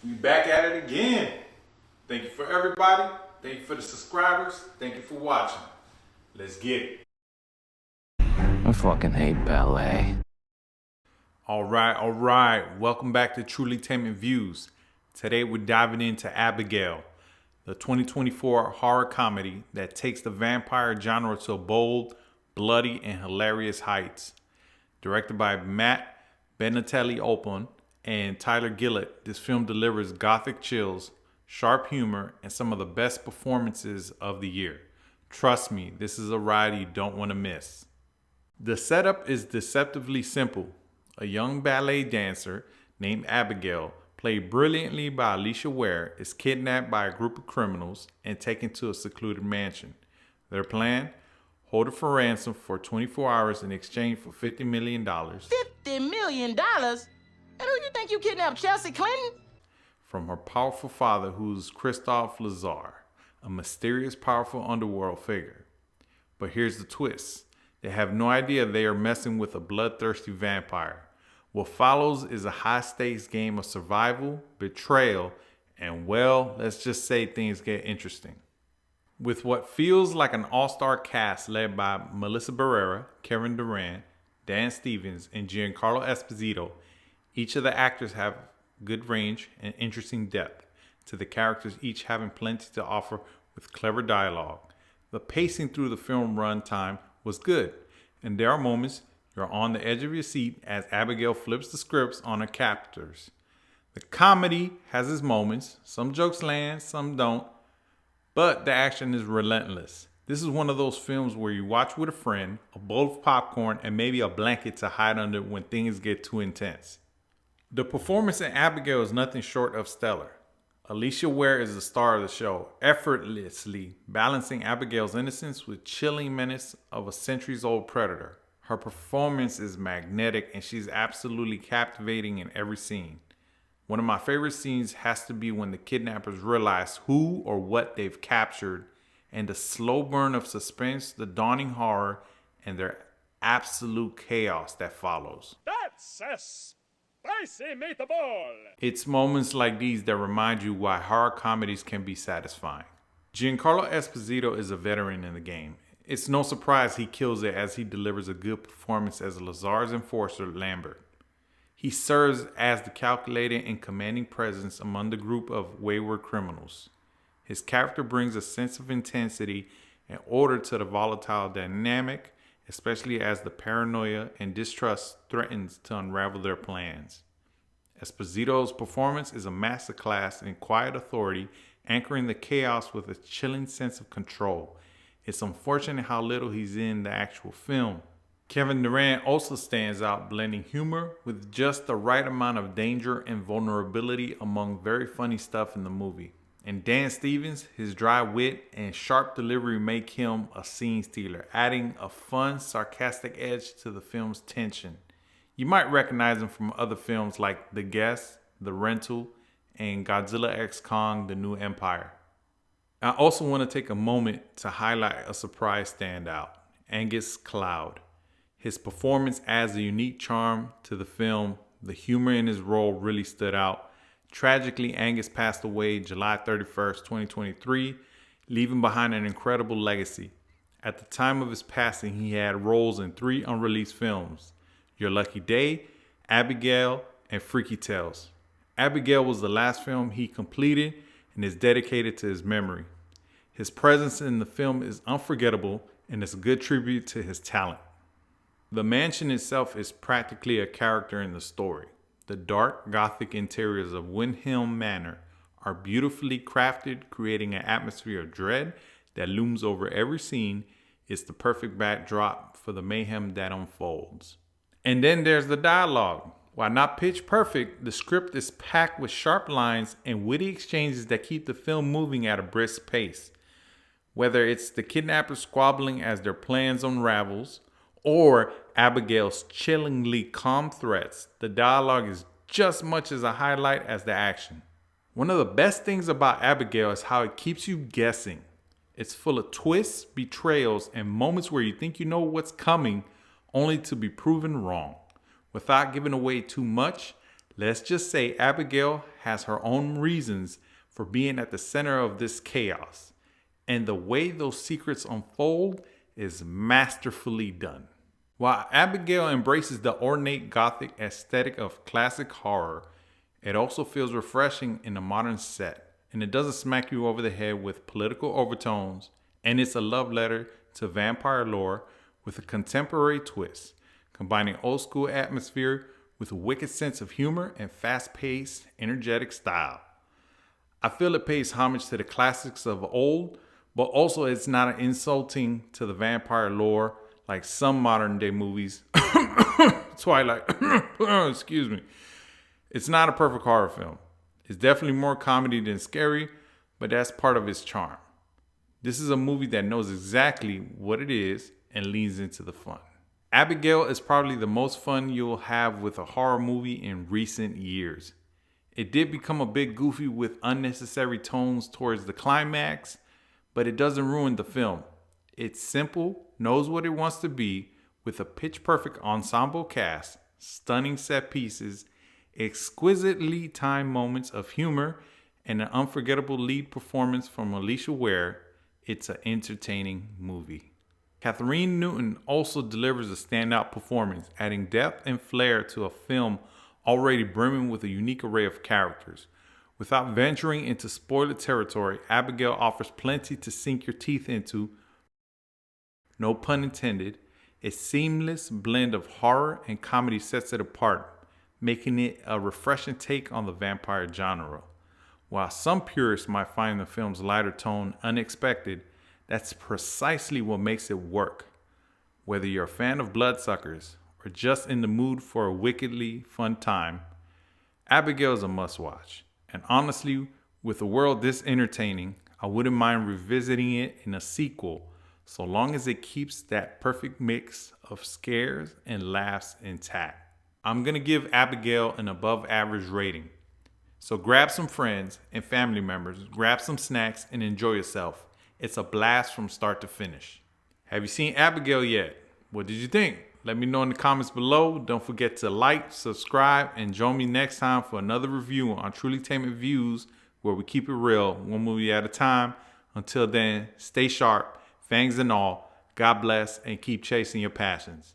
We back at it again. Thank you for everybody. Thank you for the subscribers. Thank you for watching. Let's get it. I fucking hate ballet. All right. Welcome back to Truly Taming Views. Today we're diving into Abigail, the 2024 horror comedy that takes the vampire genre to bold, bloody, and hilarious heights. Directed by Matt Benatelli-Opon and Tyler Gillett, this film delivers gothic chills, sharp humor, and some of the best performances of the year. Trust me, this is a ride you don't want to miss. The setup is deceptively simple. A young ballet dancer named Abigail, played brilliantly by Alicia Ware, is kidnapped by a group of criminals and taken to a secluded mansion. Their plan? Hold her for ransom for 24 hours in exchange for $50 million. $50 million? And who you think you kidnapped, Chelsea Clinton? From her powerful father, who's Christophe Lazar, a mysterious, powerful underworld figure. But here's the twist. They have no idea they are messing with a bloodthirsty vampire. What follows is a high-stakes game of survival, betrayal, and well, let's just say things get interesting. With what feels like an all-star cast led by Melissa Barrera, Kevin Durant, Dan Stevens, and Giancarlo Esposito, each of the actors have good range and interesting depth to the characters, each having plenty to offer with clever dialogue. The pacing through the film runtime was good, and there are moments you're on the edge of your seat as Abigail flips the scripts on her captors. The comedy has its moments. Some jokes land, some don't, but the action is relentless. This is one of those films where you watch with a friend, a bowl of popcorn, and maybe a blanket to hide under when things get too intense. The performance in Abigail is nothing short of stellar. Alicia Ware is the star of the show, effortlessly balancing Abigail's innocence with chilling menace of a centuries-old predator. Her performance is magnetic and she's absolutely captivating in every scene. One of my favorite scenes has to be when the kidnappers realize who or what they've captured, and the slow burn of suspense, the dawning horror, and their absolute chaos that follows. That's a spicy meatball! It's moments like these that remind you why horror comedies can be satisfying. Giancarlo Esposito is a veteran in the game. It's no surprise he kills it as he delivers a good performance as Lazar's enforcer, Lambert. He serves as the calculated and commanding presence among the group of wayward criminals. His character brings a sense of intensity and order to the volatile dynamic, especially as the paranoia and distrust threatens to unravel their plans. Esposito's performance is a masterclass in quiet authority, anchoring the chaos with a chilling sense of control. It's unfortunate how little he's in the actual film. Kevin Durant also stands out, blending humor with just the right amount of danger and vulnerability among very funny stuff in the movie. And Dan Stevens, his dry wit and sharp delivery make him a scene stealer, adding a fun, sarcastic edge to the film's tension. You might recognize him from other films like The Guest, The Rental, and Godzilla x Kong: The New Empire. I also want to take a moment to highlight a surprise standout, Angus Cloud. His performance adds a unique charm to the film. The humor in his role really stood out. Tragically, Angus passed away July 31st, 2023, leaving behind an incredible legacy. At the time of his passing, he had roles in 3 unreleased films: Your Lucky Day, Abigail, and Freaky Tales. Abigail was the last film he completed and is dedicated to his memory. His presence in the film is unforgettable and is a good tribute to his talent. The mansion itself is practically a character in the story. The dark, gothic interiors of Windhelm Manor are beautifully crafted, creating an atmosphere of dread that looms over every scene. It's the perfect backdrop for the mayhem that unfolds. And then there's the dialogue. While not pitch perfect, the script is packed with sharp lines and witty exchanges that keep the film moving at a brisk pace. Whether it's the kidnappers squabbling as their plans unravels, or Abigail's chillingly calm threats, the dialogue is just as much as a highlight as the action. One of the best things about Abigail is how it keeps you guessing. It's full of twists, betrayals, and moments where you think you know what's coming, only to be proven wrong. Without giving away too much, Let's just say Abigail has her own reasons for being at the center of this chaos, and the way those secrets unfold is masterfully done. While Abigail embraces the ornate gothic aesthetic of classic horror, it also feels refreshing in a modern set, and it doesn't smack you over the head with political overtones, and it's a love letter to vampire lore with a contemporary twist, combining old school atmosphere with a wicked sense of humor and fast-paced, energetic style. I feel it pays homage to the classics of old, but also it's not insulting to the vampire lore like some modern day movies. Twilight. Excuse me. It's not a perfect horror film. It's definitely more comedy than scary, but that's part of its charm. This is a movie that knows exactly what it is and leans into the fun. Abigail is probably the most fun you'll have with a horror movie in recent years. It did become a bit goofy with unnecessary tones towards the climax, but it doesn't ruin the film. It's simple, knows what it wants to be, with a pitch-perfect ensemble cast, stunning set pieces, exquisitely timed moments of humor, and an unforgettable lead performance from Alicia Ware. It's an entertaining movie. Catherine Newton also delivers a standout performance, adding depth and flair to a film already brimming with a unique array of characters. Without venturing into spoiler territory, Abigail offers plenty to sink your teeth into. No pun intended. A seamless blend of horror and comedy sets it apart, making it a refreshing take on the vampire genre. While some purists might find the film's lighter tone unexpected, that's precisely what makes it work. Whether you're a fan of bloodsuckers or just in the mood for a wickedly fun time, Abigail is a must-watch. And honestly, with a world this entertaining, I wouldn't mind revisiting it in a sequel, so long as it keeps that perfect mix of scares and laughs intact. I'm going to give Abigail an above average rating. So grab some friends and family members, grab some snacks, and enjoy yourself. It's a blast from start to finish. Have you seen Abigail yet? What did you think? Let me know in the comments below. Don't forget to like, subscribe, and join me next time for another review on Truly Tainted Views, where we keep it real, one movie at a time. Until then, stay sharp, fangs and all. God bless, and keep chasing your passions.